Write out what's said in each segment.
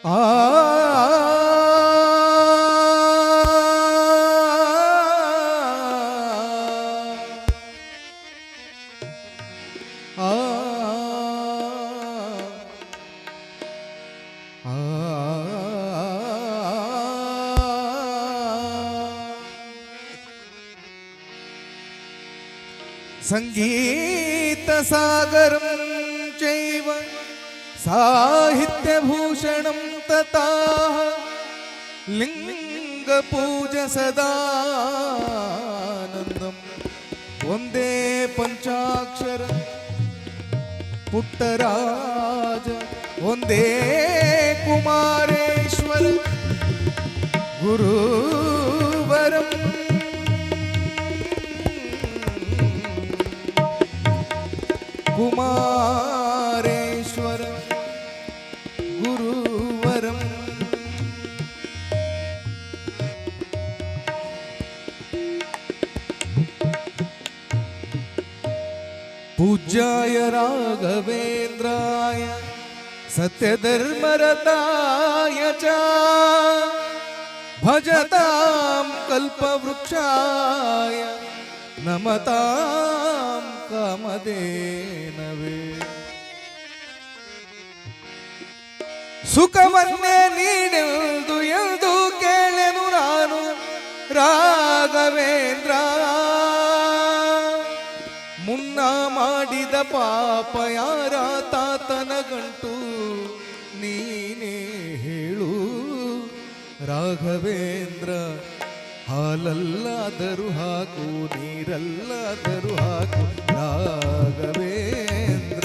ಆ ಸಂಗೀತ ಸಾಗರಂ ಚೈವ ಸಾಹಿತ್ಯಭೂಷಣಂ ತಥಾ ಲಿಂಗ ಪೂಜ ಸದಾನಂದಂ ಒಂದೇ ಪಂಚಾಕ್ಷರ ಪುಟ್ಟರಾಜ ಒಂದೇ ಕುಮಾರೇಶ್ವರ ಗುರುವರಂ ಕುಮಾರೇಶ್ವರ ಗುರುವರಂ ಪೂಜ್ಯಾಯ ರಾಘವೇಂದ್ರಾಯ ಸತ್ಯಧರ್ಮರತಾಯ ಚ ಭಜತಾಂ ಕಲ್ಪವೃಕ್ಷಾಯ ನಮತಾಂ ಕಾಮಧೇನವೇ. ಸುಖವನ್ನೇ ನೀಡೆಂದು ಎಂದು ಕೇಳೆನು ನಾನು ರಾಘವೇಂದ್ರ. ಮುನ್ನ ಮಾಡಿದ ಪಾಪ ಯಾರ ತಾತನ ಗಂಟು ನೀನೇ ಹೇಳು ರಾಘವೇಂದ್ರ. ಹಾಲಲ್ಲಾದರೂ ಹಾಕು ನೀರಲ್ಲಾದರೂ ಹಾಕು ರಾಘವೇಂದ್ರ.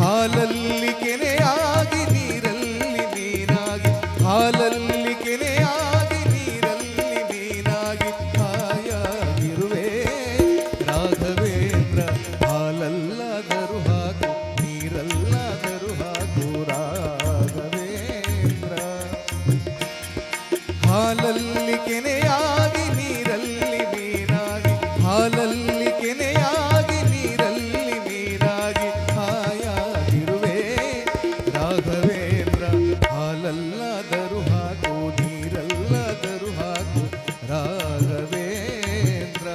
ಹಾಲಲ್ಲಿ ಕೆನೆಯಾಗಿ ನೀರಲ್ಲಿ ಮೀನಾಗಿ ಹಾಲಲ್ಲಿ ಕೆನೆಯಾಗಿ ನೀರಲ್ಲಿ ಮೀನಾಗಿ ಹಾಯಾಗಿರುವೆ ರಾಘವೇಂದ್ರ. ಹಾಲಲ್ಲಾದರೂ ಹಾಕು ನೀರಲ್ಲಾದರೂ ಹಾಕು ರಾಘವೇಂದ್ರ. ಹಾಲಲ್ಲಿ ಕೆನೆಯಾಗಿ ನೀರಲ್ಲಿ ಮೀನಾಗಿ ಹಾಲಲ್ಲಿ ಕೆನೆಯಾಗಿ ನೀರಲ್ಲಿ ಮೀನಾಗಿ ಹಾಯಾಗಿರುವೆ ರಾಘವೇಂದ್ರ. ಹಾಲಲ್ಲಾದರೂ ಹಾಕು ನೀರಲ್ಲಾದರೂ ಹಾಕು ರಾಘವೇಂದ್ರ.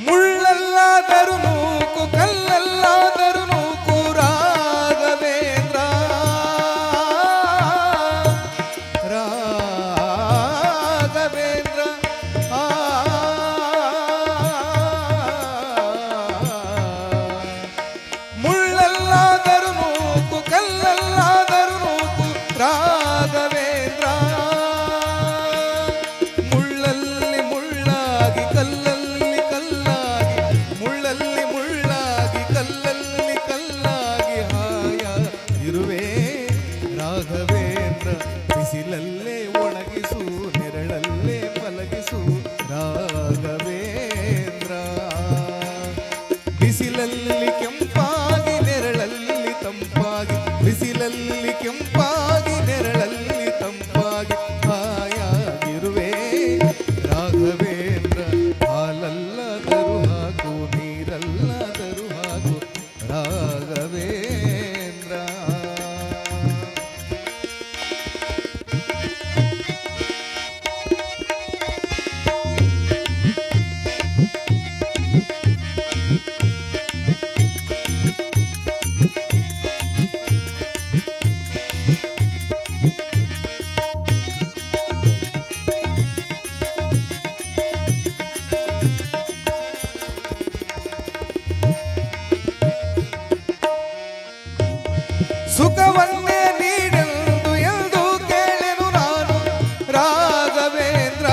ಮುಳ್ಳಲ್ಲಾದರೂ ನೂಕು ಕಲ್ಲಲ್ಲಾದರೂ ನೂಕು ರಾಘವೇಂದ್ರ. ರಾಘವೇಂದ್ರ ಮುಳ್ಳಲ್ಲಾದರೂ ನೂಕು ಕಲ್ಲಲ್ಲಾದರೂ ನೂಕು ರಾಘವೇಂದ್ರ. ಮುಳ್ಳಲ್ಲಿ ಮುಳ್ಳಾಗಿ ಕಲ್ಲಲ್ಲಿ ಕಲ್ಲಾಗಿ ಮುಳ್ಳಲ್ಲಿ ಮುಳ್ಳಾಗಿ ಕಲ್ಲಲ್ಲಿ ಕಲ್ಲಾಗಿ ಹಾಯಾಗಿರುವೆ ರಾಘವೇಂದ್ರ. ಬಿಸಿಲಲ್ಲೇ ಒಣಗಿಸು ನೆರಳಲ್ಲೇ ಮಲಗಿಸು ರಾಘವೇಂದ್ರ. ಬಿಸಿಲಲ್ಲಿ ಕೆಂಪಾಗಿ ನೆರಳಲ್ಲಿ ತಂಪಾಗಿ ಬಿಸಿಲಲ್ಲಿ ಕೆಂಪಾಗಿ ನೆರಳಲ್ಲಿ ತಂಪಾಗಿ ಹಾಯಾಗಿರುವೆ ರಾಘವೇಂದ್ರ. ಹಾಲಲ್ಲಾದರೂ ಹಾಕು ನೀರಲ್ಲಾದರೂ ಹಾಕು ರಾಘವೇಂದ್ರ. ಸುಖವನ್ನೇ ನೀಡೆಂದು ಎಂದು ಕೇಳೆನು ನಾನು ರಾಘವೇಂದ್ರ.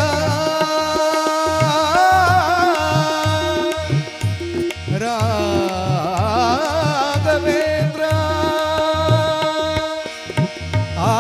ರಾಘವೇಂದ್ರ ಆ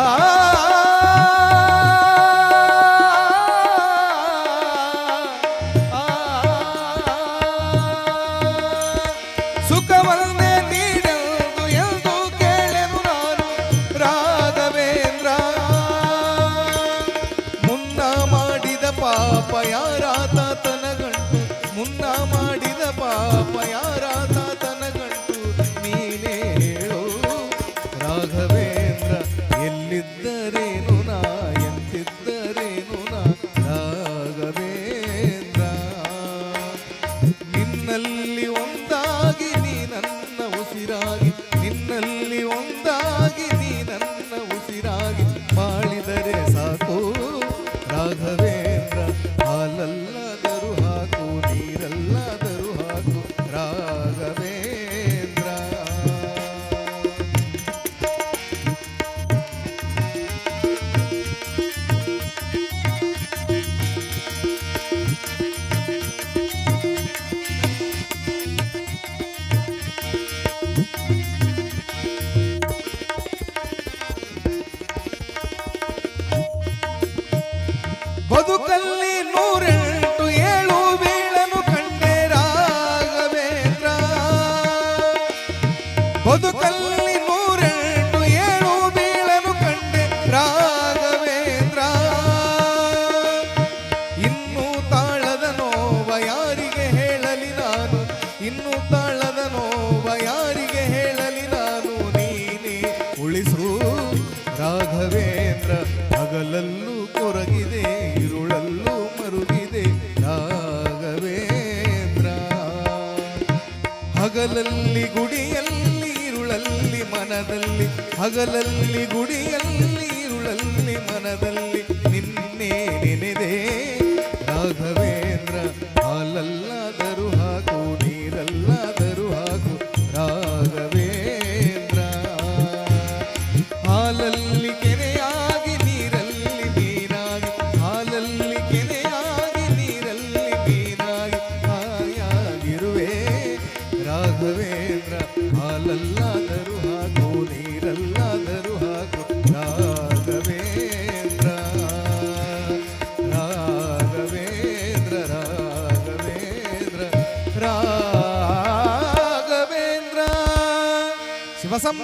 ಯಾರಾತನ ಗಂಟು ಮುನ್ನ ಮಾಡಿದ ಪಾಪ ಯಾರಾತನ ಗಂಟು ನೀನೇ ಹೇಳು ರಾಘವೇಂದ್ರ ಎಲ್ಲಿದ್ದರೇನು ನಾ ಎಂತಿದ್ದರೇನು ನಾ ರಾಘವೇಂದ್ರ ನಿನ್ನಲ್ಲಿ ಒಂದಾಗಿ ನೀ ನನ್ನ ಉಸಿರಾಗಿ ನಿನ್ನಲ್ಲಿ ಒಂದಾಗಿ ನೀ ನನ್ನ ಉಸಿರಾಗಿ ಬಾಳಿದರೆ ಸಾಕು ರಾಘವೇಂದ್ರ ಹಾಲಲ್ಲಾದರೂ ಹಾಕು ನೀರಲ್ಲಾದರೂ ಹಾಕು ರಾಘವೇಂದ್ರ ಬದುಕಲ್ಲಿ 108 ಏಳು ಬೀಳನು ಕಂಡೆ ರಾಘವೇಂದ್ರ ಬದುಕಲ್ಲಿ 108 ಏಳು ಬೀಳನು ಕಂಡೆ ರಾಘವೇಂದ್ರ ಇನ್ನೂ ತಾಳದ ನೋವ ಯಾರಿಗೆ ಹೇಳಲಿ ನಾನು ಇನ್ನೂ ತಾಳದ ನೋವ ಯಾರಿಗೆ ಹೇಳಲಿ ನಾನು ನೀನೇ ಉಳಿಸು ರಾಘವೇಂದ್ರ ಹಗಲಲ್ಲೂ ಕೊರಗಿದೆ ഇരുളಲ್ಲೂ ಮರುಗಿದೆ ರಾಘವೇಂದ್ರ ಹಗಲಲ್ಲಿ ಗುಡಿಯಲ್ಲಿ ഇരുಳಲ್ಲಿ ಮನದಲ್ಲಿ ಹಗಲಲ್ಲಿ ಗುಡಿಯಲ್ಲಿ ഇരുಳಲ್ಲಿ ಮನದಲ್ಲಿ ನಿನ್ನೆ ನೆನೆದೆ ರಾಘವೇಂದ್ರ ಹಾಲಲ್ಲಾದರೂ ಹಾಕು ನೀರಲ್ಲಾದರೂ ಹಾಕು ರಾಘವೇಂದ್ರ ಹಾಲಲ್ಲಿ